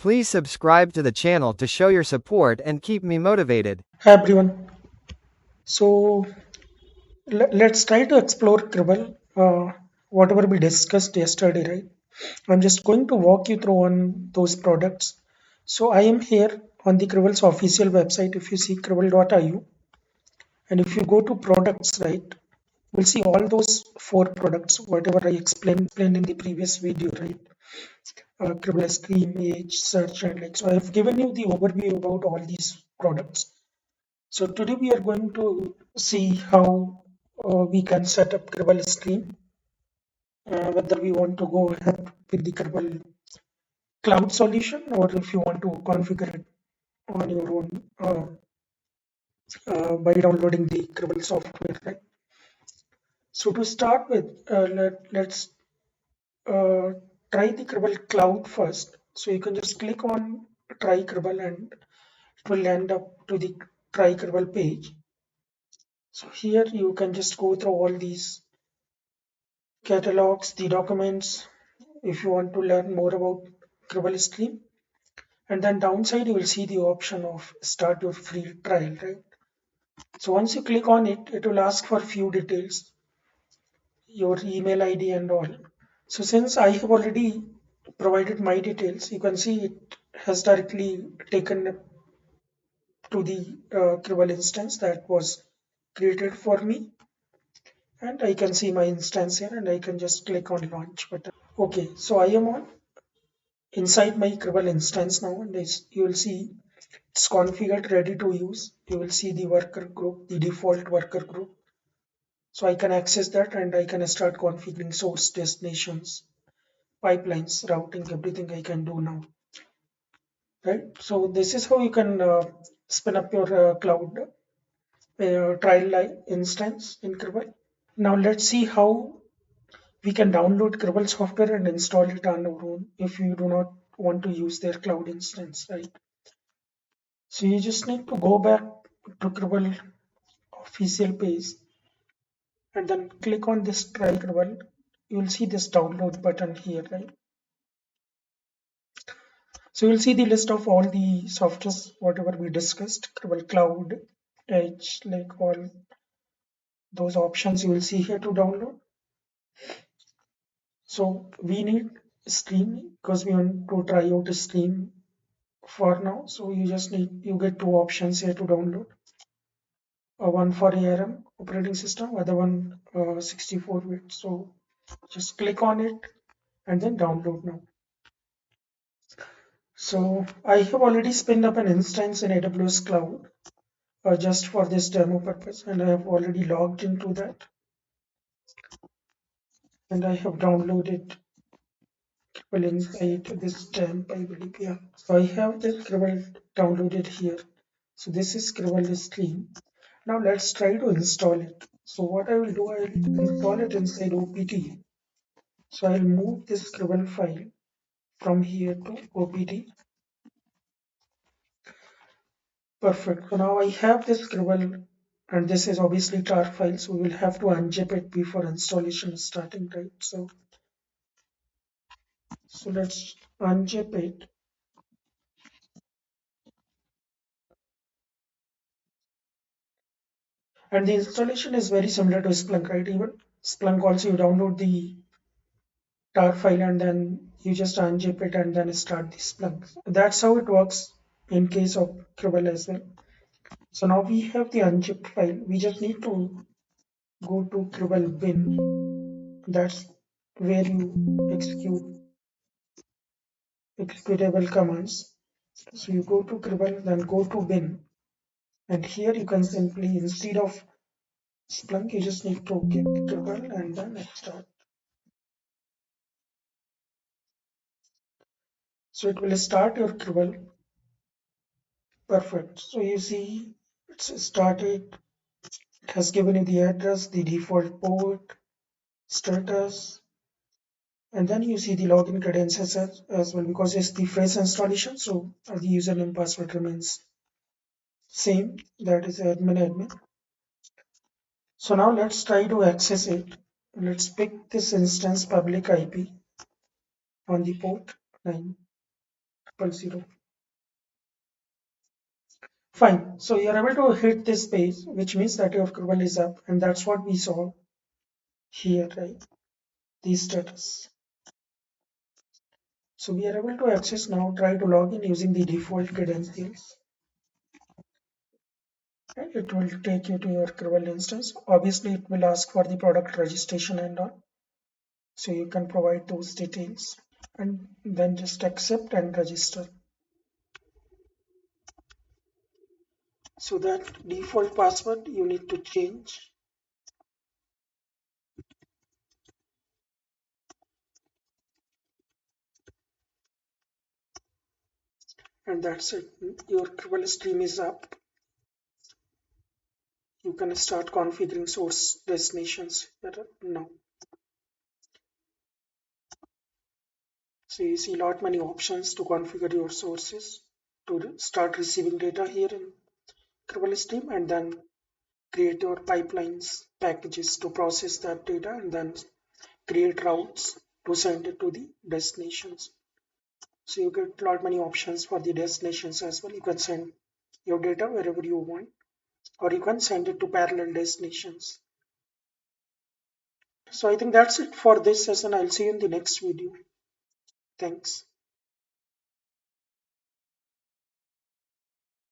Please subscribe to the channel to show your support and keep me motivated. Hi everyone. So let's try to explore Cribl, whatever we discussed yesterday, right? I'm just going to walk you through on those products. So I am here on the Cribl's official website. If you see cribl.io and if you go to products, right, we'll see all those four products, whatever I explained in the previous video, right? Cribl Stream, Age, Search, and like. So I have given you the overview about all these products. So today we are going to see how we can set up Cribl Stream, whether we want to go ahead with the Cribl Cloud solution or if you want to configure it on your own by downloading the Cribl software. Right? So to start with, let's uh, try the Cribl Cloud first. So you can just click on Try Cribl and it will end up to the Try Cribl page. So here you can just go through all these catalogs, the documents, if you want to learn more about Cribl Stream. And then downside, you will see the option of start your free trial, right? So once you click on it, it will ask for few details, your email ID and all. So since I have already provided my details, you can see it has directly taken to the Cribl instance that was created for me. And I can see my instance here and I can just click on launch button. Okay, so I am on inside my Cribl instance now, and you will see it's configured, ready to use. You will see the worker group, the default worker group. So I can access that and I can start configuring source destinations, pipelines, routing, everything I can do now. Right. So this is how you can spin up your cloud trial instance in Cribl. Now let's see how we can download Cribl software and install it on our own if you do not want to use their cloud instance, right? So you just need to go back to Cribl official page and then click on this try Cribl. You'll see this download button here, right? So you'll see the list of all the softwares, whatever we discussed, Cribl Cloud, Edge, like all those options you will see here to download. So we need Stream because we want to try out a Stream for now. So you get two options here to download. One for ARM operating system, other one 64-bit. So just click on it and then download now. So I have already spinned up an instance in AWS Cloud just for this demo purpose, and I have already logged into that, and I have downloaded Cribl inside this temp, I believe. Yeah. So I have the Cribl downloaded here. So this is Cribl Stream. Now let's try to install it. So what I will do, I will install it inside OPT. So I'll move this Cribl file from here to OPT. Perfect. So now I have this Cribl, and this is obviously tar file, so we will have to unzip it before installation is starting, right? So let's unzip it. And the installation is very similar to Splunk, right? Even Splunk also you download the tar file and then you just unzip it and then start the Splunk. That's how it works in case of Cribl as well. So now we have the unzipped file. We just need to go to Cribl bin. That's where you execute executable commands. So you go to Cribl, then go to bin. And here you can simply, instead of Splunk, you just need to get Cribl and then start. So it will start your Cribl. Perfect. So you see it's started. It has given you the address, the default port, status, and then you see the login credentials as well because it's the fresh installation. So the username password remains same. That is admin. So now let's try to access it. Let's pick this instance public IP on the port 9. 000. Fine. So you're able to hit this page, which means that your Cribl is up, and that's what we saw here, right? The status. So we are able to access now. Try to log in using the default credentials. And it will take you to your Cribl instance. Obviously, it will ask for the product registration and all. So you can provide those details and then just accept and register. So that default password you need to change. And that's it. Your Cribl stream is up. You can start configuring source destinations better now. So you see lot many options to configure your sources to start receiving data here in Cribl Stream, and then create your pipelines packages to process that data, and then create routes to send it to the destinations. So you get lot many options for the destinations as well. You can send your data wherever you want, or you can send it to parallel destinations. So I think that's it for this session. I'll see you in the next video. Thanks.